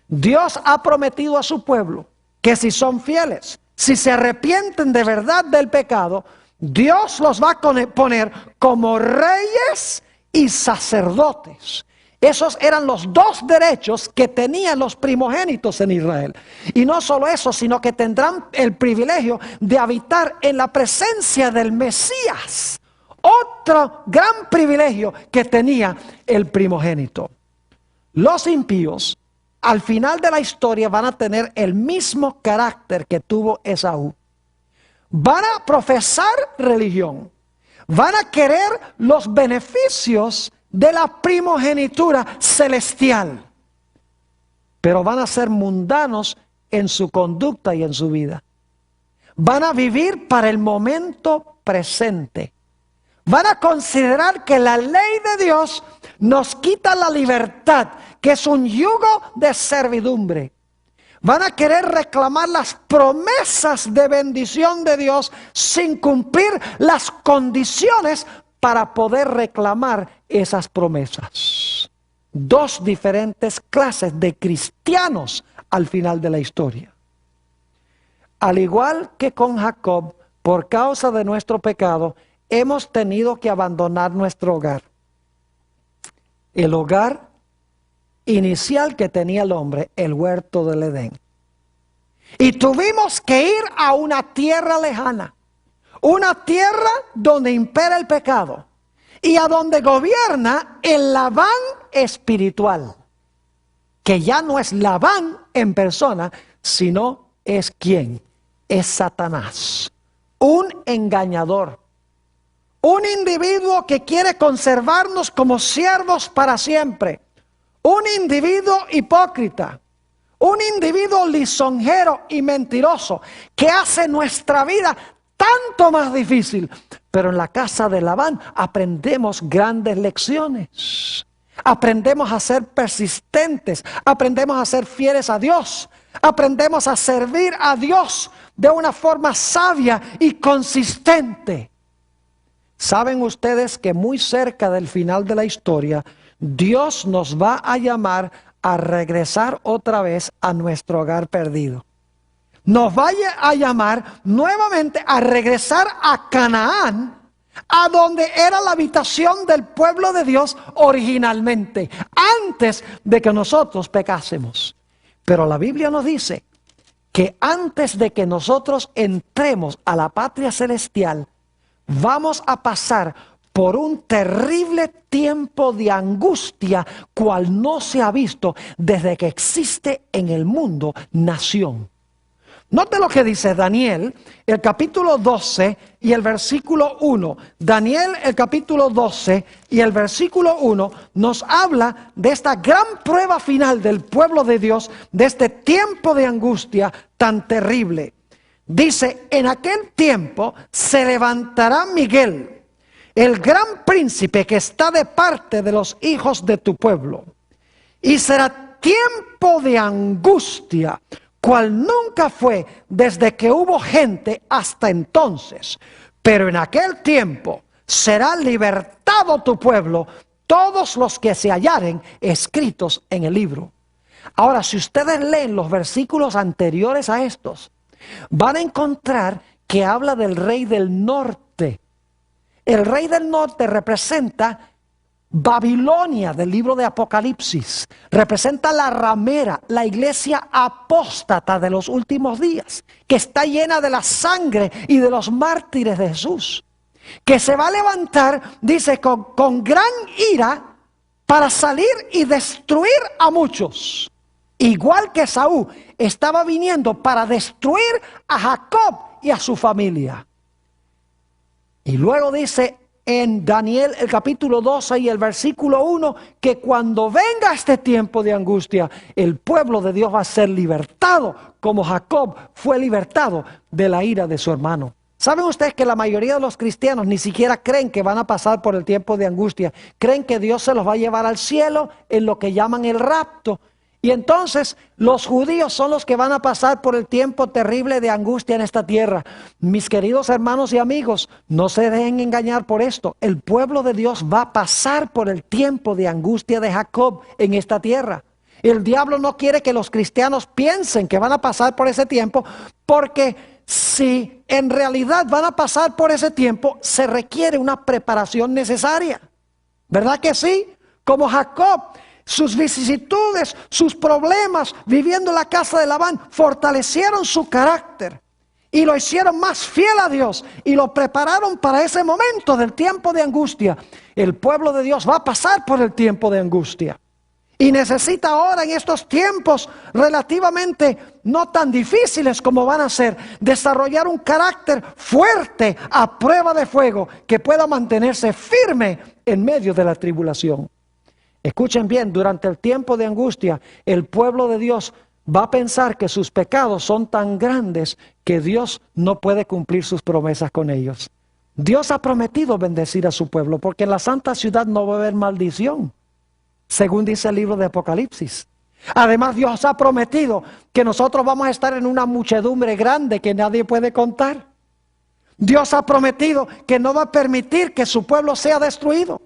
Dios ha prometido a su pueblo que si son fieles, si se arrepienten de verdad del pecado, Dios los va a poner como reyes y sacerdotes. Esos eran los dos derechos que tenían los primogénitos en Israel. Y no solo eso, sino que tendrán el privilegio de habitar en la presencia del Mesías. Otro gran privilegio que tenía el primogénito. Los impíos, al final de la historia, van a tener el mismo carácter que tuvo Esaú. Van a profesar religión, van a querer los beneficios de la primogenitura celestial, pero van a ser mundanos en su conducta y en su vida. Van a vivir para el momento presente. Van a considerar que la ley de Dios nos quita la libertad, que es un yugo de servidumbre. Van a querer reclamar las promesas de bendición de Dios sin cumplir las condiciones para poder reclamar esas promesas. Dos diferentes clases de cristianos al final de la historia. Al igual que con Jacob, por causa de nuestro pecado, hemos tenido que abandonar nuestro hogar. El hogar inicial que tenía el hombre, el huerto del Edén. Y tuvimos que ir a una tierra lejana, una tierra donde impera el pecado y a donde gobierna el Labán espiritual, que ya no es Labán en persona, sino es ¿quién? Es Satanás, un engañador, un individuo que quiere conservarnos como siervos para siempre. Un individuo hipócrita, un individuo lisonjero y mentiroso que hace nuestra vida tanto más difícil. Pero en la casa de Labán aprendemos grandes lecciones. Aprendemos a ser persistentes, aprendemos a ser fieles a Dios, aprendemos a servir a Dios de una forma sabia y consistente. ¿Saben ustedes que muy cerca del final de la historia, Dios nos va a llamar a regresar otra vez a nuestro hogar perdido? Nos va a llamar nuevamente a regresar a Canaán, a donde era la habitación del pueblo de Dios originalmente, antes de que nosotros pecásemos. Pero la Biblia nos dice que antes de que nosotros entremos a la patria celestial, vamos a pasar por un terrible tiempo de angustia, cual no se ha visto desde que existe en el mundo nación. Note lo que dice Daniel, el capítulo 12 y el versículo 1. Daniel, el capítulo 12 y el versículo 1 nos habla de esta gran prueba final del pueblo de Dios, de este tiempo de angustia tan terrible. Dice, en aquel tiempo se levantará Miguel, el gran príncipe que está de parte de los hijos de tu pueblo. Y será tiempo de angustia, cual nunca fue desde que hubo gente hasta entonces. Pero en aquel tiempo será libertado tu pueblo, todos los que se hallaren escritos en el libro. Ahora, si ustedes leen los versículos anteriores a estos, van a encontrar que habla del rey del norte. El rey del norte representa Babilonia del libro de Apocalipsis. Representa la ramera, la iglesia apóstata de los últimos días, que está llena de la sangre y de los mártires de Jesús. Que se va a levantar, dice, con gran ira para salir y destruir a muchos. Igual que Esaú estaba viniendo para destruir a Jacob y a su familia. Y luego dice, en Daniel el capítulo 12 y el versículo 1, que cuando venga este tiempo de angustia, el pueblo de Dios va a ser libertado, como Jacob fue libertado de la ira de su hermano. ¿Saben ustedes que la mayoría de los cristianos ni siquiera creen que van a pasar por el tiempo de angustia? Creen que Dios se los va a llevar al cielo en lo que llaman el rapto. Y entonces los judíos son los que van a pasar por el tiempo terrible de angustia en esta tierra. Mis queridos hermanos y amigos, no se dejen engañar por esto. El pueblo de Dios va a pasar por el tiempo de angustia de Jacob en esta tierra. El diablo no quiere que los cristianos piensen que van a pasar por ese tiempo, porque si en realidad van a pasar por ese tiempo, se requiere una preparación necesaria. ¿Verdad que sí? Como Jacob, sus vicisitudes, sus problemas, viviendo en la casa de Labán, fortalecieron su carácter y lo hicieron más fiel a Dios y lo prepararon para ese momento del tiempo de angustia. El pueblo de Dios va a pasar por el tiempo de angustia y necesita ahora, en estos tiempos relativamente no tan difíciles como van a ser, desarrollar un carácter fuerte a prueba de fuego que pueda mantenerse firme en medio de la tribulación. Escuchen bien, durante el tiempo de angustia, el pueblo de Dios va a pensar que sus pecados son tan grandes que Dios no puede cumplir sus promesas con ellos. Dios ha prometido bendecir a su pueblo, porque en la santa ciudad no va a haber maldición, según dice el libro de Apocalipsis. Además, Dios ha prometido que nosotros vamos a estar en una muchedumbre grande que nadie puede contar. Dios ha prometido que no va a permitir que su pueblo sea destruido.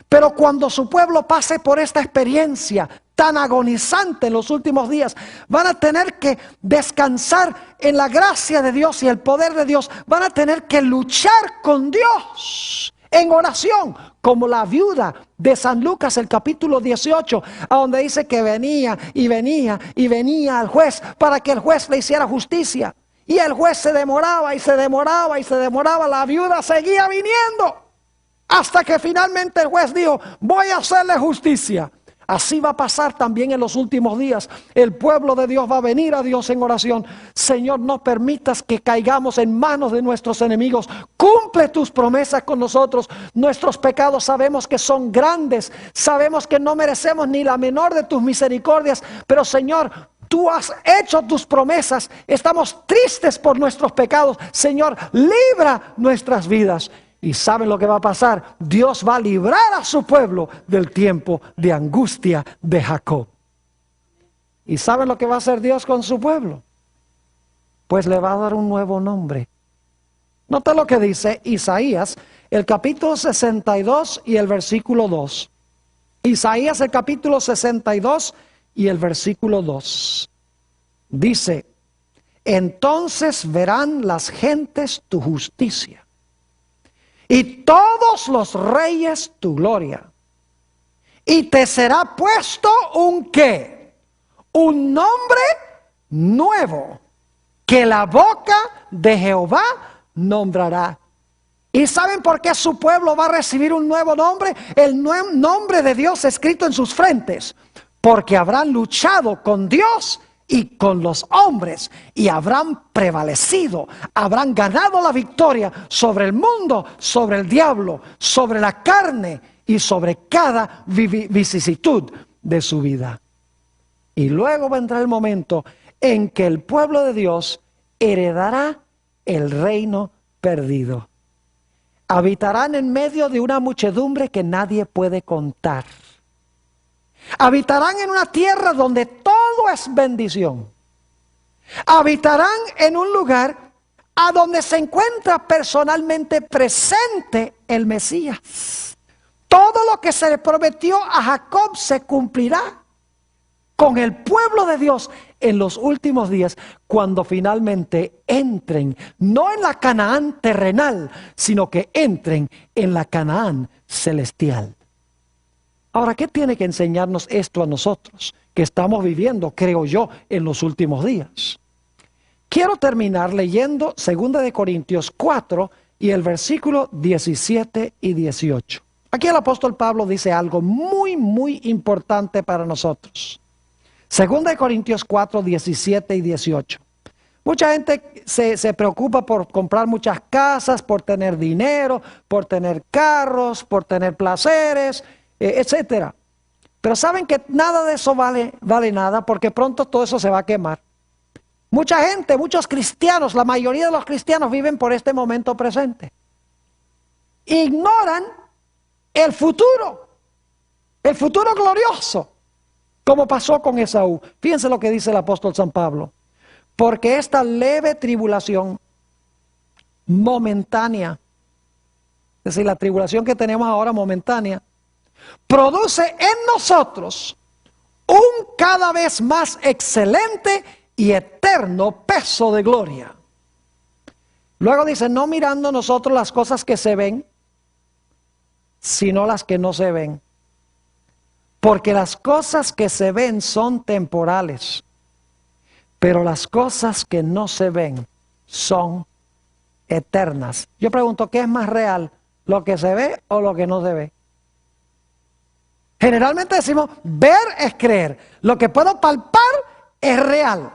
Pero cuando su pueblo pase por esta experiencia tan agonizante en los últimos días, van a tener que descansar en la gracia de Dios y el poder de Dios. Van a tener que luchar con Dios en oración, como la viuda de San Lucas, el capítulo 18, a donde dice que venía y venía y venía al juez para que el juez le hiciera justicia. Y el juez se demoraba y se demoraba y se demoraba. La viuda seguía viniendo, hasta que finalmente el juez dijo: voy a hacerle justicia. Así va a pasar también en los últimos días. El pueblo de Dios va a venir a Dios en oración: Señor, no permitas que caigamos en manos de nuestros enemigos. Cumple tus promesas con nosotros. Nuestros pecados sabemos que son grandes. Sabemos que no merecemos ni la menor de tus misericordias. Pero Señor, tú has hecho tus promesas. Estamos tristes por nuestros pecados. Señor, libra nuestras vidas. Y ¿saben lo que va a pasar? Dios va a librar a su pueblo del tiempo de angustia de Jacob. ¿Y saben lo que va a hacer Dios con su pueblo? Pues le va a dar un nuevo nombre. Nota lo que dice Isaías, el capítulo 62 y el versículo 2. Isaías, el capítulo 62 y el versículo 2. Dice: entonces verán las gentes tu justicia, y todos los reyes tu gloria. Y te será puesto un ¿qué? Un nombre nuevo, que la boca de Jehová nombrará. ¿Y saben por qué su pueblo va a recibir un nuevo nombre? El nombre de Dios escrito en sus frentes. Porque habrán luchado con Dios y con los hombres, y habrán prevalecido, habrán ganado la victoria sobre el mundo, sobre el diablo, sobre la carne y sobre cada vicisitud de su vida. Y luego vendrá el momento en que el pueblo de Dios heredará el reino perdido. Habitarán en medio de una muchedumbre que nadie puede contar. Habitarán en una tierra donde todo es bendición. Habitarán en un lugar a donde se encuentra personalmente presente el Mesías. Todo lo que se le prometió a Jacob se cumplirá con el pueblo de Dios en los últimos días, cuando finalmente entren, no en la Canaán terrenal, sino que entren en la Canaán celestial. Ahora, ¿qué tiene que enseñarnos esto a nosotros que estamos viviendo, creo yo, en los últimos días? Quiero terminar leyendo 2 Corintios 4 y el versículo 17 y 18. Aquí el apóstol Pablo dice algo muy importante para nosotros. 2 Corintios 4, 17 y 18. Mucha gente se preocupa por comprar muchas casas, por tener dinero, por tener carros, por tener placeres, etcétera. Pero saben que nada de eso vale nada, porque pronto todo eso se va a quemar. Mucha gente, muchos cristianos, la mayoría de los cristianos viven por este momento presente. Ignoran el futuro glorioso, como pasó con Esaú. Fíjense lo que dice el apóstol San Pablo. Porque esta leve tribulación momentánea, es decir, la tribulación que tenemos ahora momentánea, produce en nosotros un cada vez más excelente y eterno peso de gloria. Luego dice, no mirando nosotros las cosas que se ven, sino las que no se ven. Porque las cosas que se ven son temporales, pero las cosas que no se ven son eternas. Yo pregunto, ¿qué es más real? ¿Lo que se ve o lo que no se ve? Generalmente decimos, ver es creer. Lo que puedo palpar es real.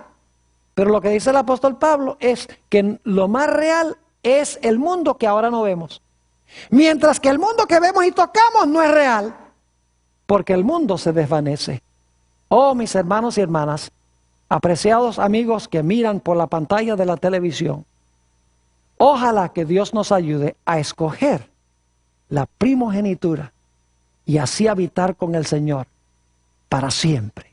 Pero lo que dice el apóstol Pablo es que lo más real es el mundo que ahora no vemos. Mientras que el mundo que vemos y tocamos no es real, porque el mundo se desvanece. Oh, mis hermanos y hermanas, apreciados amigos que miran por la pantalla de la televisión, ojalá que Dios nos ayude a escoger la primogenitura y así habitar con el Señor para siempre.